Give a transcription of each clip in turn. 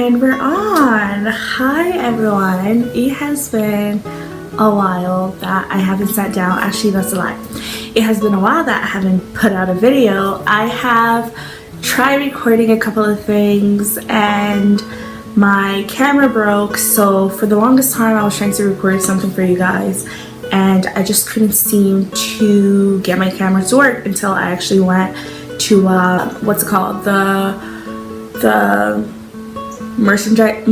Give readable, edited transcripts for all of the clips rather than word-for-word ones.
And we're on. Hi everyone. It has been a while that I haven't sat down. Actually, that's a lie. It has been a while that I haven't put out a video. I have tried recording a couple of things and my camera broke, so for the longest time I was trying to record something for you guys and I just couldn't seem to get my camera to work until I actually went to what's it called, the merchandiser,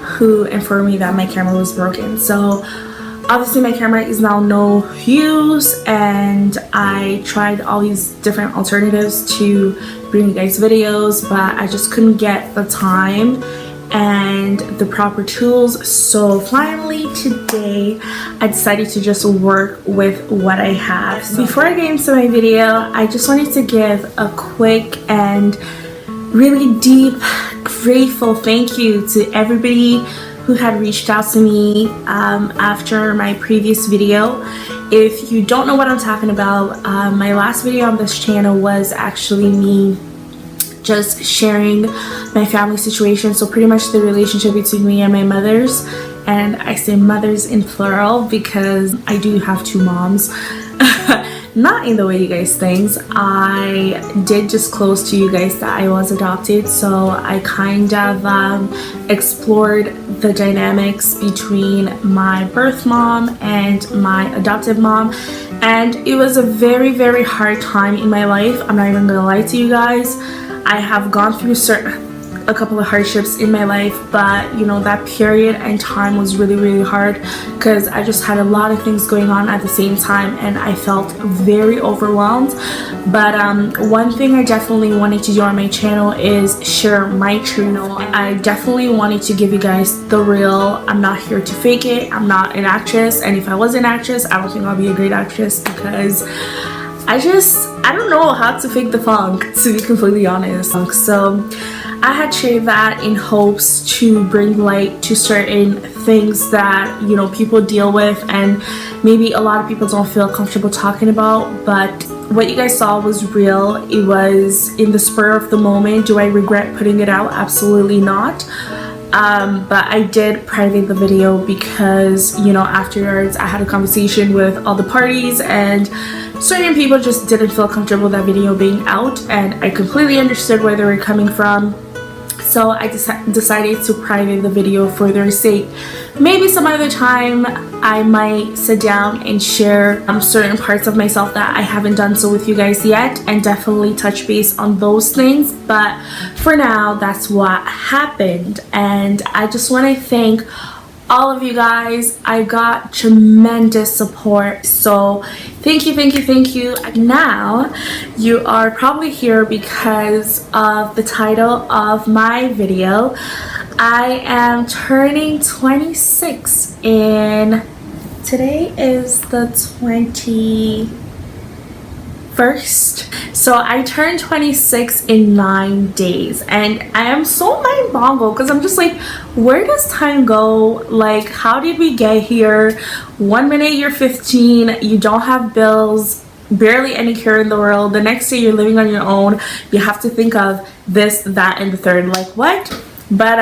who informed me that my camera was broken. So obviously my camera is now no use, and I tried all these different alternatives to bring you guys videos, but I just couldn't get the time and the proper tools. So finally today I decided to just work with what I have. So before I get into my video, I just wanted to give a quick and really deep grateful thank you to everybody who had reached out to me after my previous video. If you don't know what I'm talking about, my last video on this channel was actually me just sharing my family situation, so pretty much the relationship between me and my mothers. And I say mothers in plural because I do have two moms. Not in the way you guys think. I did disclose to you guys that I was adopted, so I kind of explored the dynamics between my birth mom and my adoptive mom, and it was a very, very hard time in my life. I'm not even gonna lie to you guys. I have gone through a couple of hardships in my life, but you know, that period and time was really, really hard because I just had a lot of things going on at the same time and I felt very overwhelmed. But one thing I definitely wanted to do on my channel is share my truth. I definitely wanted to give you guys the real. I'm not here to fake it. I'm not an actress, and if I was an actress, I don't think I'll be a great actress because I don't know how to fake the funk, to be completely honest. So I had shared that in hopes to bring light to certain things that, you know, people deal with and maybe a lot of people don't feel comfortable talking about. But what you guys saw was real. It was in the spur of the moment. Do I regret putting it out? Absolutely not. But I did private the video because, you know, afterwards I had a conversation with all the parties and certain people just didn't feel comfortable with that video being out, and I completely understood where they were coming from. So I decided to private the video for their sake. Maybe some other time I might sit down and share certain parts of myself that I haven't done so with you guys yet, and definitely touch base on those things. But for now, that's what happened, and I just want to thank all of you guys. I got tremendous support, so thank you, thank you, thank you. Now you are probably here because of the title of my video. I am turning 26 in, today is the 21st, so I turned 26 in 9 days, and I am so mind boggled because I'm just like, where does time go? Like, how did we get here? 1 minute you're 15, you don't have bills, barely any care in the world. The next day you're living on your own, you have to think of this, that, and the third. Like, what? But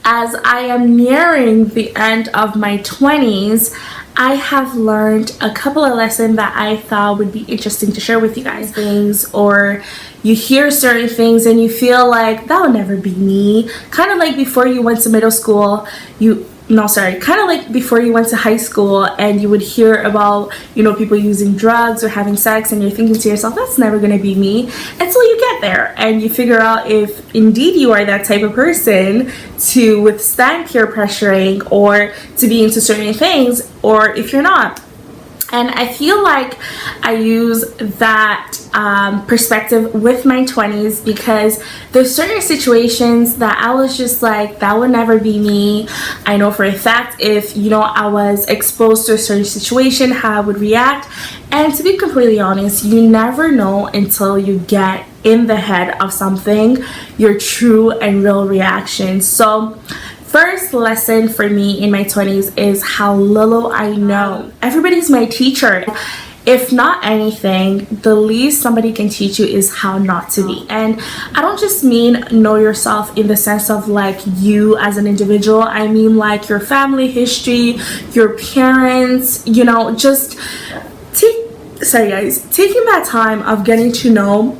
as I am nearing the end of my 20s, I have learned a couple of lessons that I thought would be interesting to share with you guys. Things, or you hear certain things and you feel like that will never be me. Kind of like before you went to middle school, kind of like before you went to high school and you would hear about, you know, people using drugs or having sex, and you're thinking to yourself, that's never gonna be me, until you get there and you figure out if indeed you are that type of person to withstand peer pressuring or to be into certain things, or if you're not. And I feel like I use that perspective with my 20s because there's certain situations that I was just like, that would never be me. I know for a fact if, you know, I was exposed to a certain situation, how I would react. And to be completely honest, you never know until you get in the head of something, your true and real reaction. So first lesson for me in my 20s is how little I know. Everybody's my teacher. if not anything, the least somebody can teach you is how not to be. And I don't just mean know yourself in the sense of like you as an individual. I mean like your family history, your parents, you know, just taking that time of getting to know,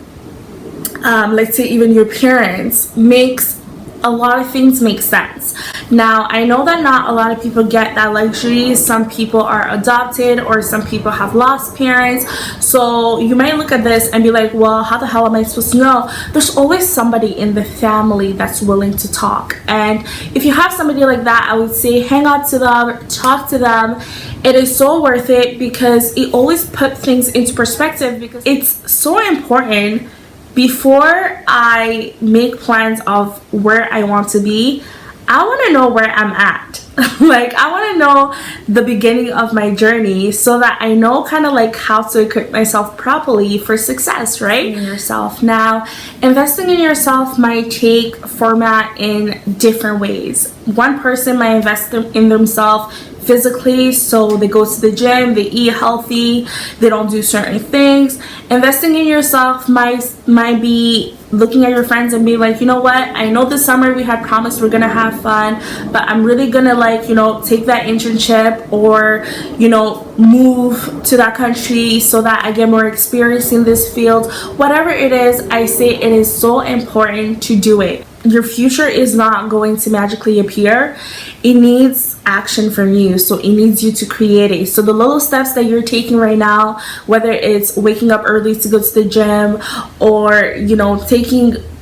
let's say even your parents, makes a lot of things make sense. Now, I know that not a lot of people get that luxury. Some people are adopted, or some people have lost parents. So you might look at this and be like, well, how the hell am I supposed to know? There's always somebody in the family that's willing to talk. And if you have somebody like that, I would say hang out to them, talk to them. It is so worth it, because it always puts things into perspective, because it's so important. Before I make plans of where I want to be, I want to know where I'm at. Like, I want to know the beginning of my journey, so that I know kind of like how to equip myself properly for success, right? In yourself. Now, investing in yourself might take format in different ways. One person might invest in themselves physically, so they go to the gym, they eat healthy, they don't do certain things. Investing in yourself might be looking at your friends and be like, you know what, I know this summer we had promised we're gonna have fun, but I'm really gonna, like, you know, take that internship, or, you know, move to that country so that I get more experience in this field. Whatever it is, I say it is so important to do it. Your future is not going to magically appear. It needs action from you, so it needs you to create it. So the little steps that you're taking right now, whether it's waking up early to go to the gym, or, you know,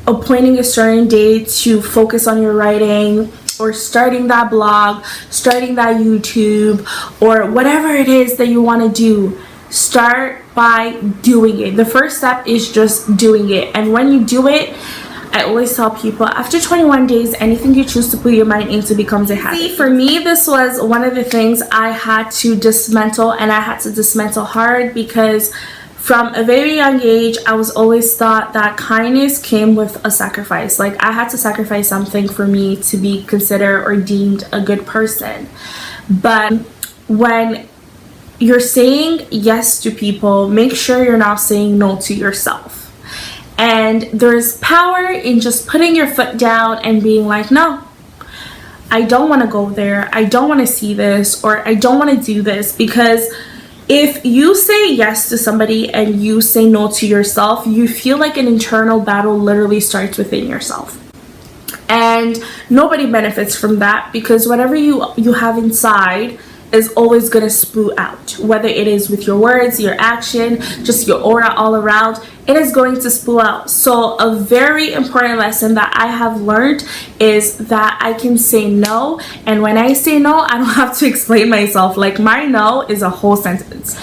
appointing a certain day to focus on your writing, or starting that blog, starting that YouTube, or whatever it is that you want to do, start by doing it. The first step is just doing it. And when you do it, I always tell people, after 21 days, anything you choose to put your mind into becomes a habit. See, for me, this was one of the things I had to dismantle, and I had to dismantle hard, because from a very young age, I was always taught that kindness came with a sacrifice. Like, I had to sacrifice something for me to be considered or deemed a good person. But when you're saying yes to people, make sure you're not saying no to yourself. And there's power in just putting your foot down and being like, no, I don't want to go there, I don't want to see this, or I don't want to do this. Because if you say yes to somebody and you say no to yourself, you feel like an internal battle literally starts within yourself. And nobody benefits from that, because whatever you have inside is always going to spew out, whether it is with your words, your action, just your aura all around. It is going to spill out. So a very important lesson that I have learned is that I can say no, and when I say no, I don't have to explain myself. Like, my no is a whole sentence.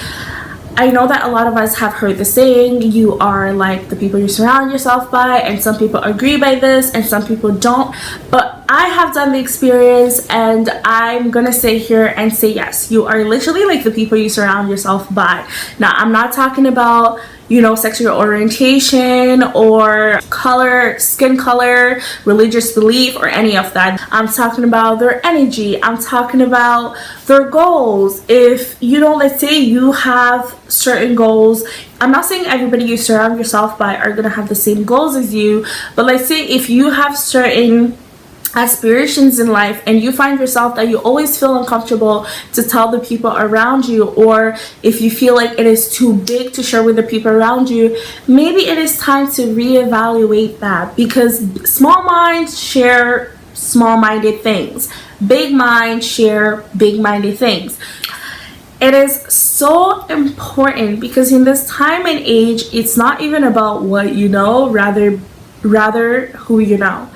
I know that a lot of us have heard the saying, you are like the people you surround yourself by, and some people agree by this and some people don't. But I have done the experience, and I'm gonna sit here and say yes, you are literally like the people you surround yourself by. Now, I'm not talking about, you know, sexual orientation or color, skin color, religious belief, or any of that. I'm talking about their energy. I'm talking about their goals. If, you know, let's say you have certain goals, I'm not saying everybody you surround yourself by are gonna have the same goals as you, but let's say if you have certain aspirations in life and you find yourself that you always feel uncomfortable to tell the people around you, or if you feel like it is too big to share with the people around you, maybe it is time to reevaluate that, because small minds share small-minded things, big minds share big-minded things. It is so important, because in this time and age, it's not even about what you know, rather who you know.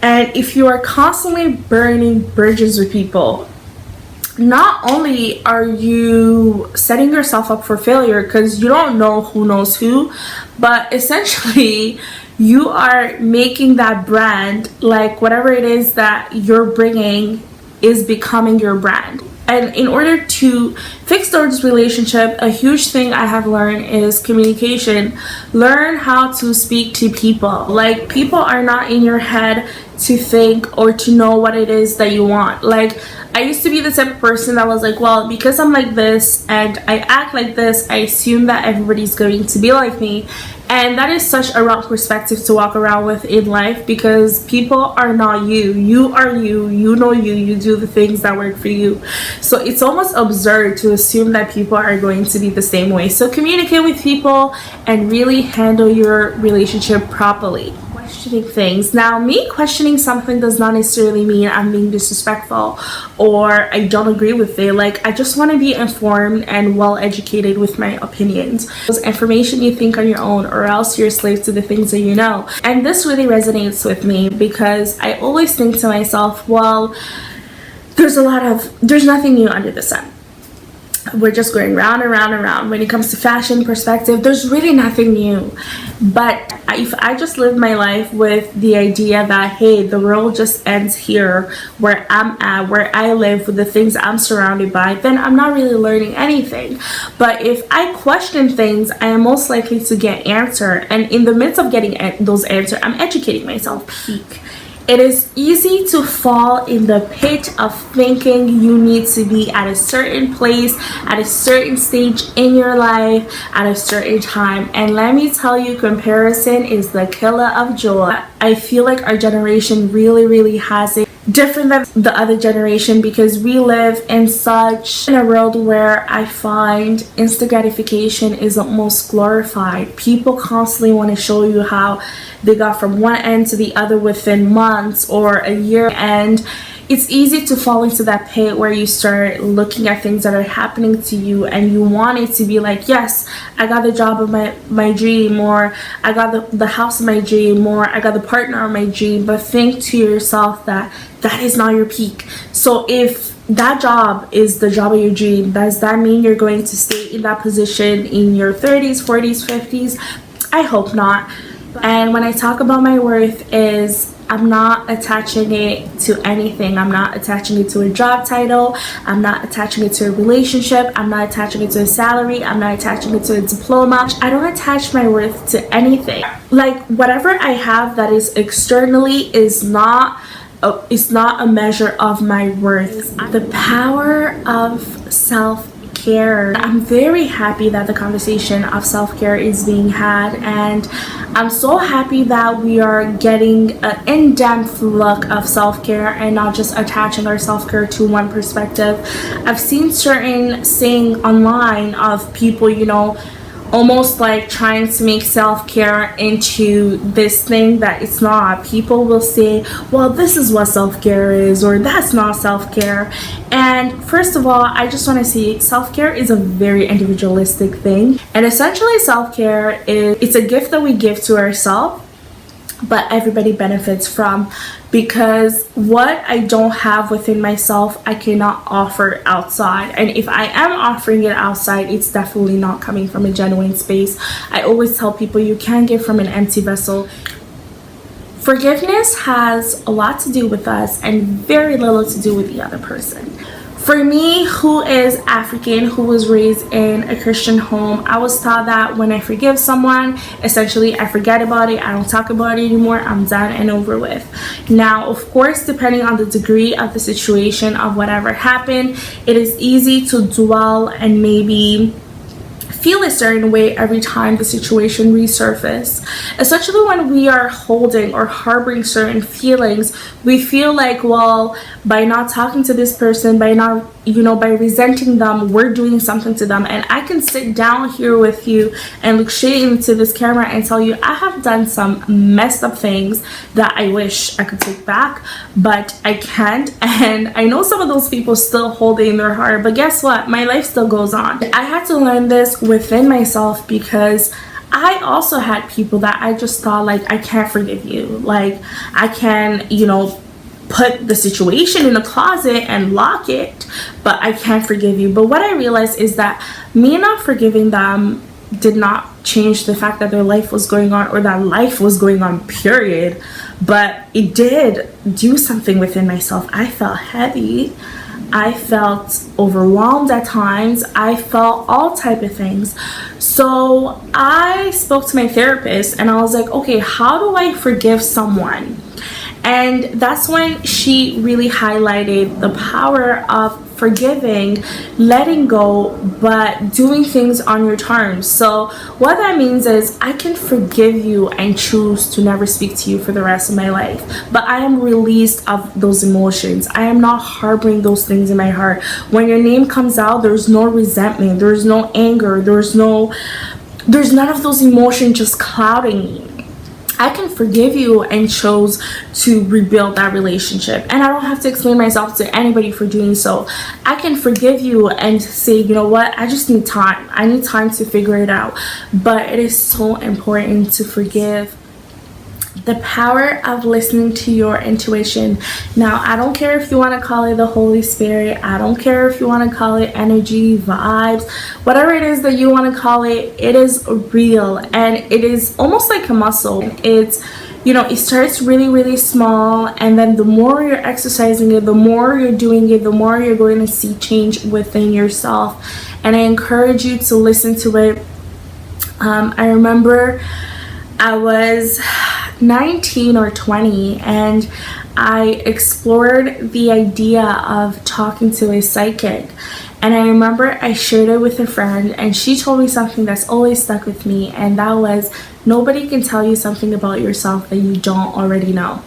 And if you are constantly burning bridges with people, not only are you setting yourself up for failure, because you don't know who knows who, but essentially you are making that brand, like whatever it is that you're bringing is becoming your brand. And in order to fix those relationships, a huge thing I have learned is communication. Learn how to speak to people. Like, people are not in your head to think or to know what it is that you want. Like, I used to be the type of person that was like, well, because I'm like this and I act like this, I assume that everybody's going to be like me. And that is such a wrong perspective to walk around with in life, because people are not you. You are you. You know you. You do the things that work for you. So it's almost absurd to assume that people are going to be the same way. So communicate with people and really handle your relationship properly. Questioning things. Now, me questioning something does not necessarily mean I'm being disrespectful or I don't agree with it. Like, I just want to be informed and well educated with my opinions. There's information you think on your own, or else you're a slave to the things that you know. And this really resonates with me, because I always think to myself, well, there's nothing new under the sun. We're just going round and round and round. When it comes to fashion perspective, there's really nothing new. But if I just live my life with the idea that, hey, the world just ends here, where I'm at, where I live, with the things I'm surrounded by, then I'm not really learning anything. But if I question things, I am most likely to get answer. And in the midst of getting those answers, I'm educating myself. Peak. It is easy to fall in the pit of thinking you need to be at a certain place, at a certain stage in your life, at a certain time. And let me tell you, comparison is the killer of joy. I feel like our generation really has it different than the other generation, because we live in a world where I find instant gratification is almost glorified. People constantly want to show you how they got from one end to the other within months or a year, and it's easy to fall into that pit where you start looking at things that are happening to you and you want it to be like, yes, I got the job of my dream, or I got the house of my dream, or I got the partner of my dream. But think to yourself that that is not your peak. So if that job is the job of your dream, does that mean you're going to stay in that position in your 30s, 40s, 50s? I hope not. And when I talk about my worth, is I'm not attaching it to anything. I'm not attaching it to a job title. I'm not attaching it to a relationship. I'm not attaching it to a salary. I'm not attaching it to a diploma. I don't attach my worth to anything. Like, whatever I have that is externally is not a measure of my worth. The power of self-care. I'm very happy that the conversation of self-care is being had, and I'm so happy that we are getting an in-depth look of self-care and not just attaching our self-care to one perspective. I've seen certain saying online of people, you know, almost like trying to make self-care into this thing that it's not. People will say, well, this is what self-care is, or that's not self-care. And first of all, I just want to say self-care is a very individualistic thing, and essentially self-care it's a gift that we give to ourselves, but everybody benefits from, because what I don't have within myself, I cannot offer outside. And if I am offering it outside, it's definitely not coming from a genuine space. I always tell people you can't give from an empty vessel. Forgiveness has a lot to do with us and very little to do with the other person. For me, who is African, who was raised in a Christian home, I was taught that when I forgive someone, essentially I forget about it, I don't talk about it anymore, I'm done and over with. Now, of course, depending on the degree of the situation of whatever happened, it is easy to dwell and maybe feel a certain way every time the situation resurfaces. Especially when we are holding or harboring certain feelings, we feel like, well, by not talking to this person, by not, by resenting them, we're doing something to them. And I can sit down here with you and look straight into this camera and tell you I have done some messed up things that I wish I could take back, but I can't. And I know some of those people still hold it in their heart, but guess what? My life still goes on. I had to learn this within myself, because I also had people that I just thought, like, I can't forgive you. Like, I can, put the situation in the closet and lock it, but I can't forgive you. But what I realized is that me not forgiving them did not change the fact that their life was going on, or that life was going on, period. But it did do something within myself. I felt heavy. I felt overwhelmed at times. I felt all type of things. So I spoke to my therapist and I was like, okay, how do I forgive someone? And that's when she really highlighted the power of forgiving, letting go, but doing things on your terms. So what that means is I can forgive you and choose to never speak to you for the rest of my life, but I am released of those emotions. I am not harboring those things in my heart. When your name comes out, there's no resentment, there's no anger, there's none of those emotions just clouding me. I can forgive you and chose to rebuild that relationship, and I don't have to explain myself to anybody for doing so. I can forgive you and say, you know what, I just need time. I need time to figure it out. But it is so important to forgive. The power of listening to your intuition. Now, I don't care if you want to call it the Holy Spirit. I don't care if you want to call it energy, vibes, whatever it is that you want to call it. It is real, and it is almost like a muscle. It's, you know, it starts really, really small, and then the more you're exercising it, the more you're doing it, the more you're going to see change within yourself. And I encourage you to listen to it. I remember I was 19 or 20, and I explored the idea of talking to a psychic. And I remember I shared it with a friend, and she told me something that's always stuck with me, and that was, nobody can tell you something about yourself that you don't already know.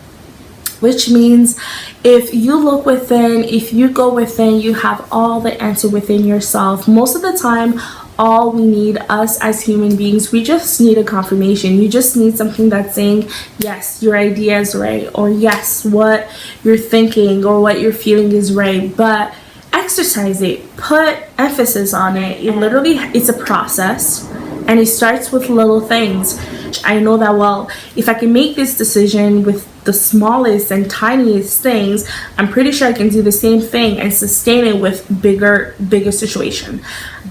Which means if you look within, if you go within, you have all the answer within yourself. Most of the time, all we need, us as human beings, we just need a confirmation. You just need something that's saying, yes, your idea is right, or yes, what you're thinking or what you're feeling is right. But exercise it, put emphasis on it. It literally, it's a process, and it starts with little things. I know that, well, if I can make this decision with the smallest and tiniest things, I'm pretty sure I can do the same thing and sustain it with bigger situation.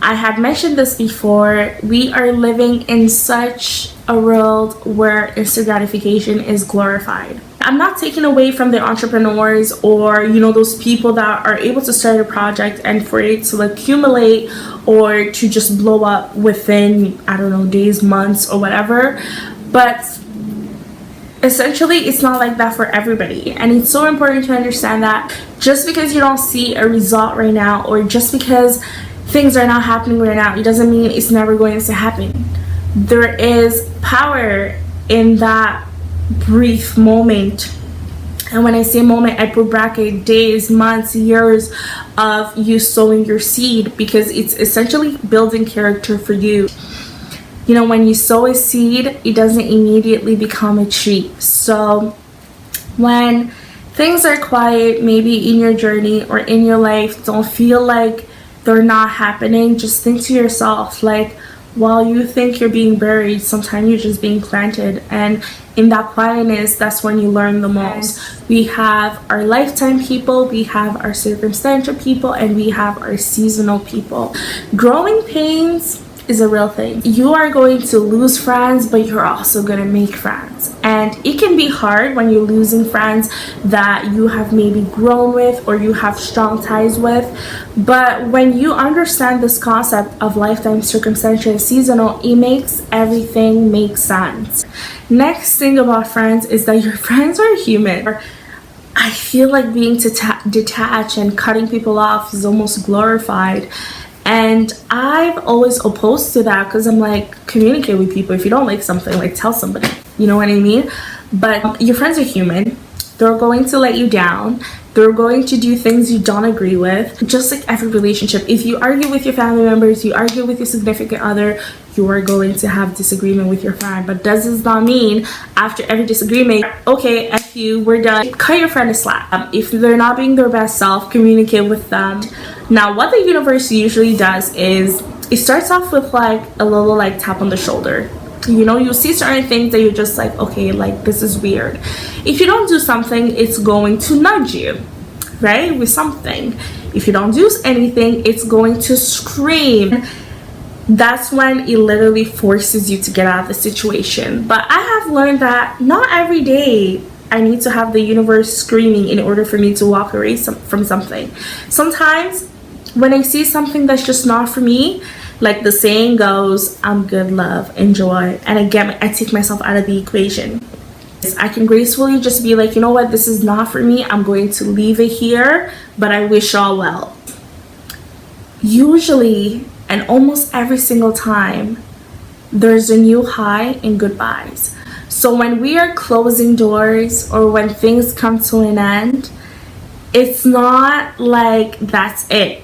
I had mentioned this before. We are living in such a world where instant gratification is glorified. I'm not taking away from the entrepreneurs or, you know, those people that are able to start a project and for it to accumulate or to just blow up within, I don't know, days, months, or whatever. But essentially, it's not like that for everybody. And it's so important to understand that just because you don't see a result right now, or just because things are not happening right now, it doesn't mean it's never going to happen. There is power in that brief moment. And when I say moment, I put bracket days, months, years of you sowing your seed, because it's essentially building character for you. You know, when you sow a seed, it doesn't immediately become a tree. So when things are quiet, maybe in your journey or in your life, don't feel like they're not happening, just think to yourself, like, while you think you're being buried, sometimes you're just being planted. And in that quietness, that's when you learn the most. We have our lifetime people, we have our circumstantial people, and we have our seasonal people. Growing pains is a real thing. You are going to lose friends, but you're also going to make friends. And it can be hard when you're losing friends that you have maybe grown with or you have strong ties with. But when you understand this concept of lifetime, circumstantial, and seasonal, it makes everything make sense. Next thing about friends is that your friends are human. I feel like being detached and cutting people off is almost glorified. And I've always opposed to that, because I'm like, communicate with people. If you don't like something, like, tell somebody, you know what I mean? But your friends are human. They're going to let you down. They're going to do things you don't agree with. Just like every relationship, if you argue with your family members, you argue with your significant other, you are going to have disagreement with your friend. But does this not mean after every disagreement, okay, F you, we're done? Cut your friend a slack. If they're not being their best self, communicate with them. Now, what the universe usually does is it starts off with like a little like tap on the shoulder. You know, you see certain things that you're just like, okay, like, this is weird. If you don't do something, it's going to nudge you, right, with something. If you don't do anything, it's going to scream. That's when it literally forces you to get out of the situation. But I have learned that not every day I need to have the universe screaming in order for me to walk away from something. Sometimes when I see something that's just not for me, like the saying goes, I'm good, love, enjoy, and I take myself out of the equation. I can gracefully just be like, you know what, this is not for me, I'm going to leave it here, but I wish y'all well. Usually, and almost every single time, there's a new high in goodbyes. So when we are closing doors or when things come to an end, it's not like that's it.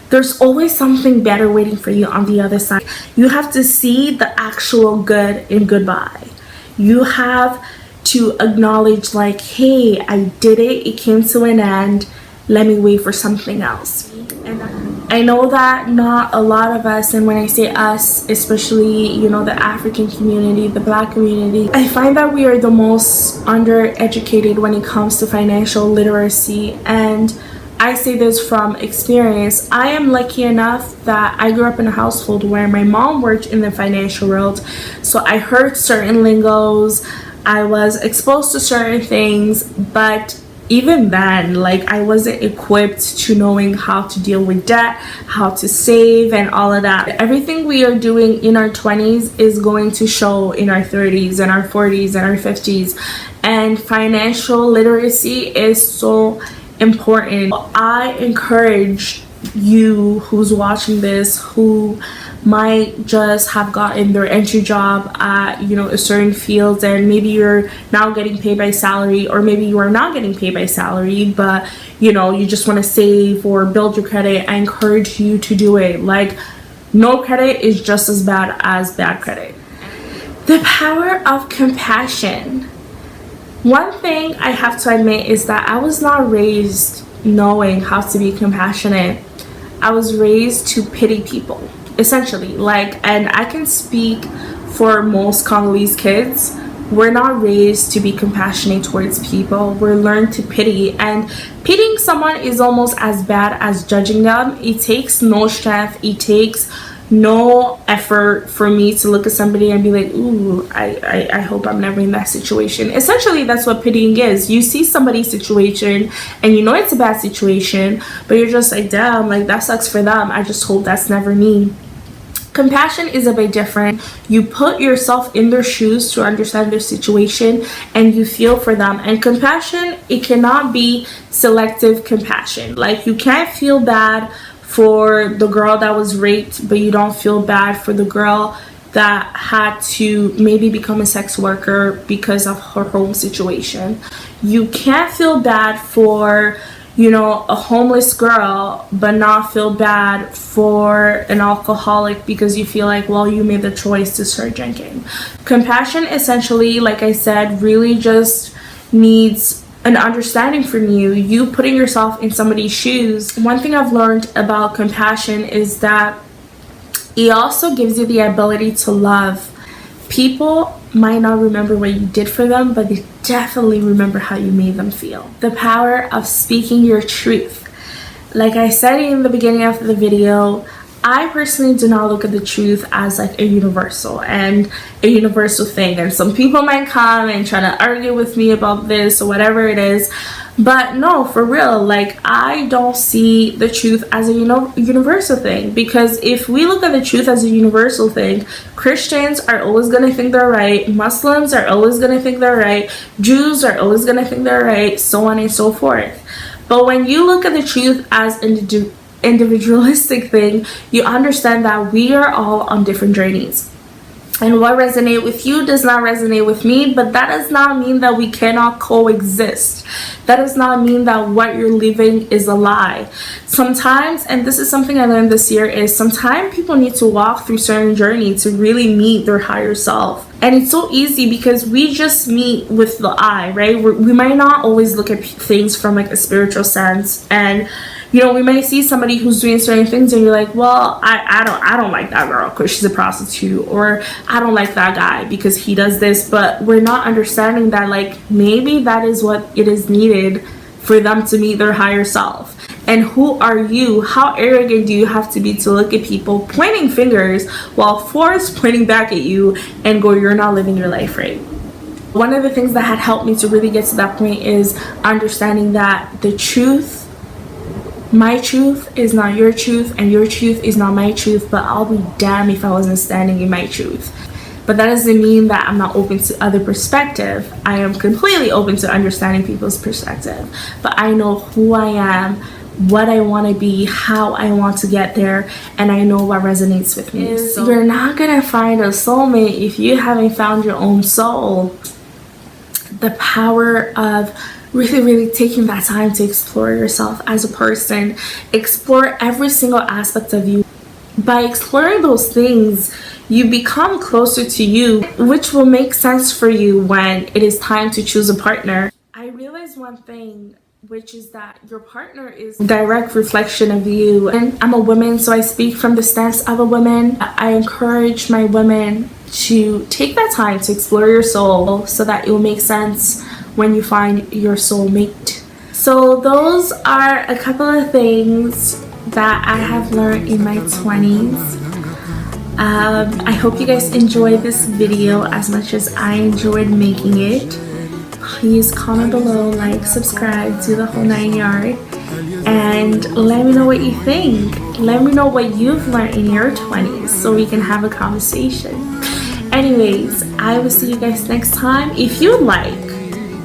There's always something better waiting for you on the other side. You have to see the actual good in goodbye. You have to acknowledge like, hey, I did it, it came to an end, let me wait for something else. And I know that not a lot of us, and when I say us, especially, you know, the African community, the Black community, I find that we are the most undereducated when it comes to financial literacy. And I say this from experience. I am lucky enough that I grew up in a household where my mom worked in the financial world. So I heard certain lingos, I was exposed to certain things, but even then, like, I wasn't equipped to knowing how to deal with debt, how to save, and all of that. Everything we are doing in our 20s is going to show in our 30s and our 40s and our 50s. And financial literacy is so important. I encourage you who's watching this, who might just have gotten their entry job at, you know, a certain field, and maybe you're now getting paid by salary, or maybe you are not getting paid by salary, but you know, you just want to save or build your credit. I encourage you to do it. Like, no credit is just as bad as bad credit. The power of compassion. One thing I have to admit is that I was not raised knowing how to be compassionate. I was raised to pity people, essentially. Like, and I can speak for most Congolese kids. We're not raised to be compassionate towards people. We're learned to pity, and pitying someone is almost as bad as judging them. It takes no strength, it takes no effort for me to look at somebody and be like, ooh, I hope I'm never in that situation. Essentially, that's what pitying is. You see somebody's situation and you know it's a bad situation, but you're just like, damn, like, that sucks for them, I just hope that's never me. Compassion is a bit different. You put yourself in their shoes to understand their situation, and you feel for them. And compassion, it cannot be selective compassion. Like, you can't feel bad for the girl that was raped, but you don't feel bad for the girl that had to maybe become a sex worker because of her home situation. You can't feel bad for, you know, a homeless girl, but not feel bad for an alcoholic because you feel like, well, you made the choice to start drinking. Compassion, essentially, like I said, really just needs an understanding from you putting yourself in somebody's shoes. One thing I've learned about compassion is that it also gives you the ability to love. People might not remember what you did for them, but they definitely remember how you made them feel. The power of speaking your truth. Like I said in the beginning of the video, I personally do not look at the truth as like a universal thing, and some people might come and try to argue with me about this or whatever it is, but no, for real, like, I don't see the truth as a universal thing. Because if we look at the truth as a universal thing, Christians are always going to think they're right, Muslims are always going to think they're right, Jews are always going to think they're right, so on and so forth. But when you look at the truth as an individualistic thing, you understand that we are all on different journeys, and what resonates with you does not resonate with me. But that does not mean that we cannot coexist. That does not mean that what you're living is a lie. Sometimes, and this is something I learned this year, is sometimes people need to walk through certain journey to really meet their higher self. And it's so easy because we just meet with the eye, right? We might not always look at things from like a spiritual sense, and you know, we might see somebody who's doing certain things and you're like, well, I don't like that girl because she's a prostitute, or I don't like that guy because he does this. But we're not understanding that, like, maybe that is what it is needed for them to meet their higher self. And who are you? How arrogant do you have to be to look at people pointing fingers while force pointing back at you and go, you're not living your life right? One of the things that had helped me to really get to that point is understanding that the truth, my truth is not your truth, and your truth is not my truth, but I'll be damned if I wasn't standing in my truth. But that doesn't mean that I'm not open to other perspective. I am completely open to understanding people's perspective. But I know who I am, what I want to be, how I want to get there, and I know what resonates with me. So you're not gonna find a soulmate if you haven't found your own soul. The power of really taking that time to explore yourself as a person, explore every single aspect of you. By exploring those things, you become closer to you, which will make sense for you when it is time to choose a partner. I realized one thing, which is that your partner is a direct reflection of you. And I'm a woman, so I speak from the stance of a woman. I encourage my women to take that time to explore your soul so that it will make sense when you find your soulmate. So those are a couple of things that I have learned in my 20s. I hope you guys enjoyed this video as much as I enjoyed making it. Please comment below, like, subscribe, do the whole 9 yard, and let me know what you think. Let me know what you've learned in your 20s so we can have a conversation. Anyways, I will see you guys next time. If you like,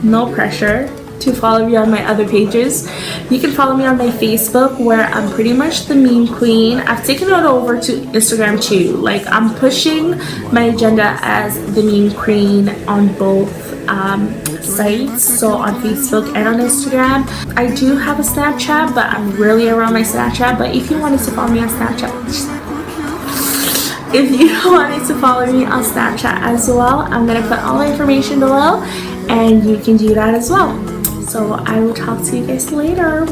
no pressure to follow me on my other pages. You can follow me on my Facebook, where I'm pretty much the meme queen. I've taken it over to Instagram too. Like, I'm pushing my agenda as the meme queen on both sites, so on Facebook and on Instagram. I do have a Snapchat, but I'm really around my Snapchat. But if you wanted to follow me on Snapchat, as well, I'm gonna put all the information below, and you can do that as well. So I will talk to you guys later.